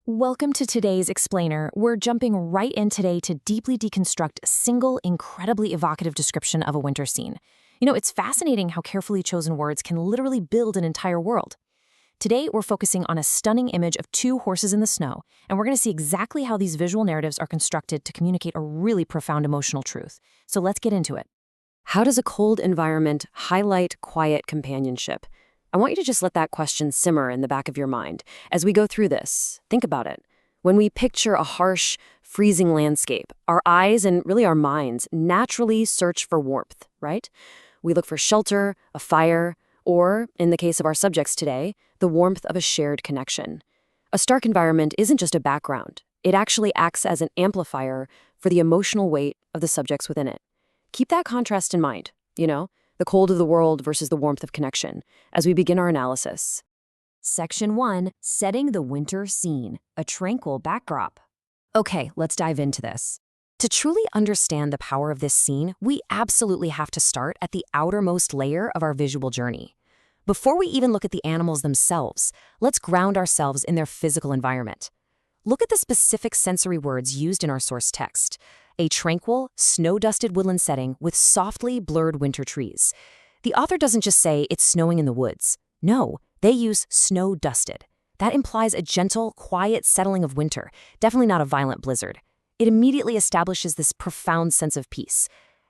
Welcome to today's Explainer. We're jumping right in today to deeply deconstruct a single, incredibly evocative description of a winter scene. It's fascinating how carefully chosen words can literally build an entire world. Today, we're focusing on a stunning image of two horses in the snow, and we're going to see exactly how these visual narratives are constructed to communicate a really profound emotional truth. So let's get into it. How does a cold environment highlight quiet companionship? I want you to just let that question simmer in the back of your mind. As we go through this, think about it. When we picture a harsh, freezing landscape, our eyes and really our minds naturally search for warmth, right? We look for shelter, a fire, or, in the case of our subjects today, the warmth of a shared connection. A stark environment isn't just a background. It actually acts as an amplifier for the emotional weight of the subjects within it. Keep that contrast in mind, the cold of the world versus the warmth of connection, as we begin our analysis. Section 1, Setting the Winter Scene, a Tranquil Backdrop. Okay, let's dive into this. To truly understand the power of this scene, we absolutely have to start at the outermost layer of our visual journey. Before we even look at the animals themselves, let's ground ourselves in their physical environment. Look at the specific sensory words used in our source text. A tranquil, snow-dusted woodland setting with softly blurred winter trees. The author doesn't just say it's snowing in the woods. No, they use snow-dusted. That implies a gentle, quiet settling of winter, definitely not a violent blizzard. It immediately establishes this profound sense of peace.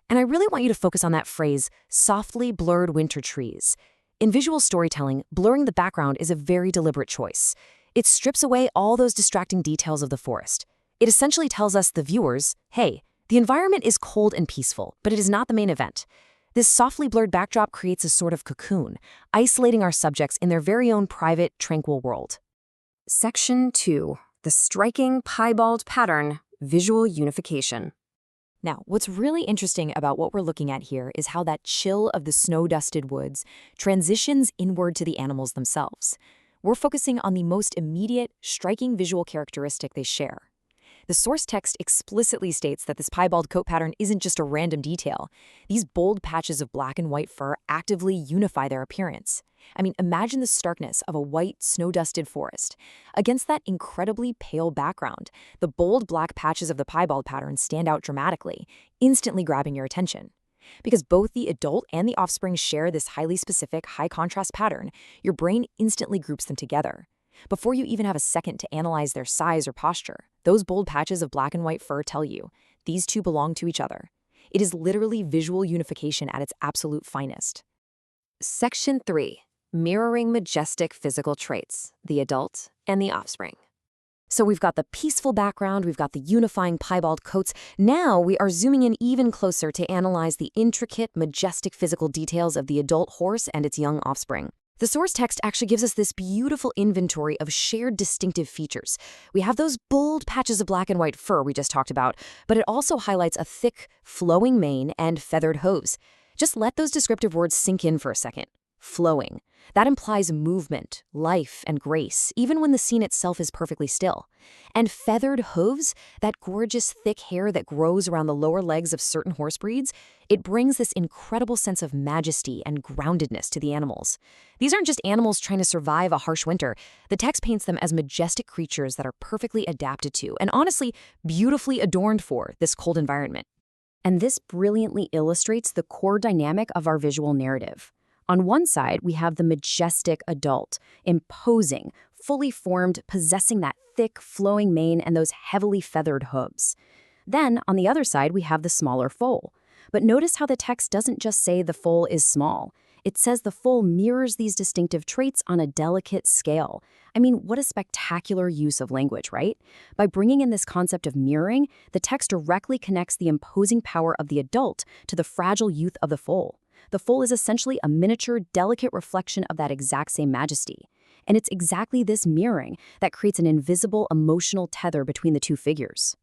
And I really want you to focus on that phrase, softly blurred winter trees. In visual storytelling, blurring the background is a very deliberate choice. It strips away all those distracting details of the forest. It essentially tells us, the viewers, hey, the environment is cold and peaceful, but it is not the main event. This softly blurred backdrop creates a sort of cocoon, isolating our subjects in their very own private, tranquil world. Section 2. The striking piebald pattern, visual unification. Now, what's really interesting about what we're looking at here is how that chill of the snow-dusted woods transitions inward to the animals themselves. We're focusing on the most immediate, striking visual characteristic they share. The source text explicitly states that this piebald coat pattern isn't just a random detail. These bold patches of black and white fur actively unify their appearance. Imagine the starkness of a white, snow-dusted forest. Against that incredibly pale background, the bold black patches of the piebald pattern stand out dramatically, instantly grabbing your attention. Because both the adult and the offspring share this highly specific, high-contrast pattern, your brain instantly groups them together. Before you even have a second to analyze their size or posture, those bold patches of black and white fur tell you, these two belong to each other. It is literally visual unification at its absolute finest. Section 3. Mirroring majestic physical traits, the adult and the offspring. So we've got the peaceful background, we've got the unifying piebald coats. Now we are zooming in even closer to analyze the intricate, majestic physical details of the adult horse and its young offspring. The source text actually gives us this beautiful inventory of shared distinctive features. We have those bold patches of black and white fur we just talked about, but it also highlights a thick, flowing mane and feathered hooves. Just let those descriptive words sink in for a second. Flowing. That implies movement, life, and grace, even when the scene itself is perfectly still. And feathered hooves, that gorgeous thick hair that grows around the lower legs of certain horse breeds, it brings this incredible sense of majesty and groundedness to the animals. These aren't just animals trying to survive a harsh winter. The text paints them as majestic creatures that are perfectly adapted to, and honestly, beautifully adorned for, this cold environment. And this brilliantly illustrates the core dynamic of our visual narrative. On one side, we have the majestic adult, imposing, fully formed, possessing that thick, flowing mane and those heavily feathered hooves. Then, on the other side, we have the smaller foal. But notice how the text doesn't just say the foal is small. It says the foal mirrors these distinctive traits on a delicate scale. What a spectacular use of language, right? By bringing in this concept of mirroring, the text directly connects the imposing power of the adult to the fragile youth of the foal. The foal is essentially a miniature, delicate reflection of that exact same majesty. And it's exactly this mirroring that creates an invisible emotional tether between the two figures.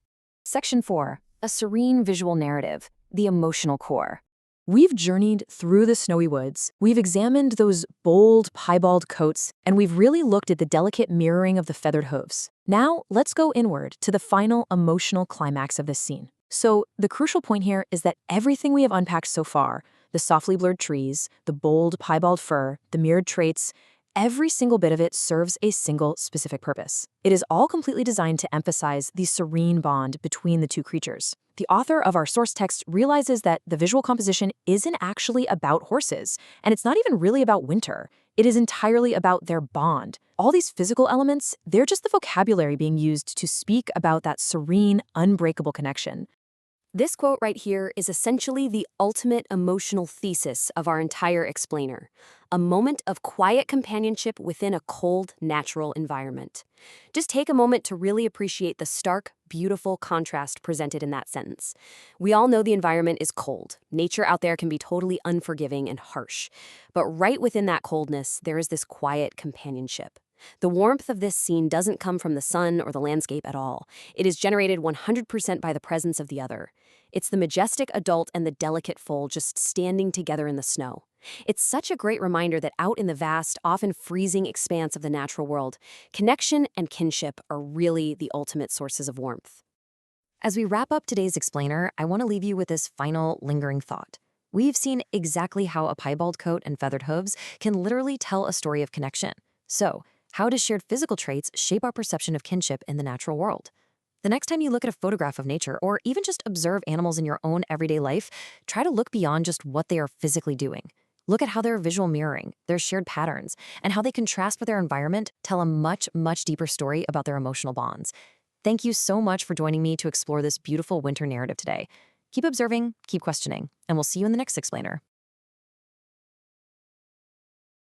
Section 4. A serene visual narrative, the emotional core. We've journeyed through the snowy woods, we've examined those bold, piebald coats, and we've really looked at the delicate mirroring of the feathered hooves. Now, let's go inward to the final emotional climax of this scene. So, the crucial point here is that everything we have unpacked so far, the softly blurred trees, the bold, piebald fur, the mirrored traits, every single bit of it serves a single specific purpose. It is all completely designed to emphasize the serene bond between the two creatures. The author of our source text realizes that the visual composition isn't actually about horses, and it's not even really about winter. It is entirely about their bond. All these physical elements, they're just the vocabulary being used to speak about that serene, unbreakable connection. This quote right here is essentially the ultimate emotional thesis of our entire explainer. A moment of quiet companionship within a cold, natural environment. Just take a moment to really appreciate the stark, beautiful contrast presented in that sentence. We all know the environment is cold. Nature out there can be totally unforgiving and harsh. But right within that coldness, there is this quiet companionship. The warmth of this scene doesn't come from the sun or the landscape at all. It is generated 100% by the presence of the other. It's the majestic adult and the delicate foal just standing together in the snow. It's such a great reminder that out in the vast, often freezing expanse of the natural world, connection and kinship are really the ultimate sources of warmth. As we wrap up today's explainer, I want to leave you with this final lingering thought. We've seen exactly how a piebald coat and feathered hooves can literally tell a story of connection. So, how do shared physical traits shape our perception of kinship in the natural world? The next time you look at a photograph of nature, or even just observe animals in your own everyday life, try to look beyond just what they are physically doing. Look at how their visual mirroring, their shared patterns, and how they contrast with their environment tell a much, much deeper story about their emotional bonds. Thank you so much for joining me to explore this beautiful winter narrative today. Keep observing, keep questioning, and we'll see you in the next explainer.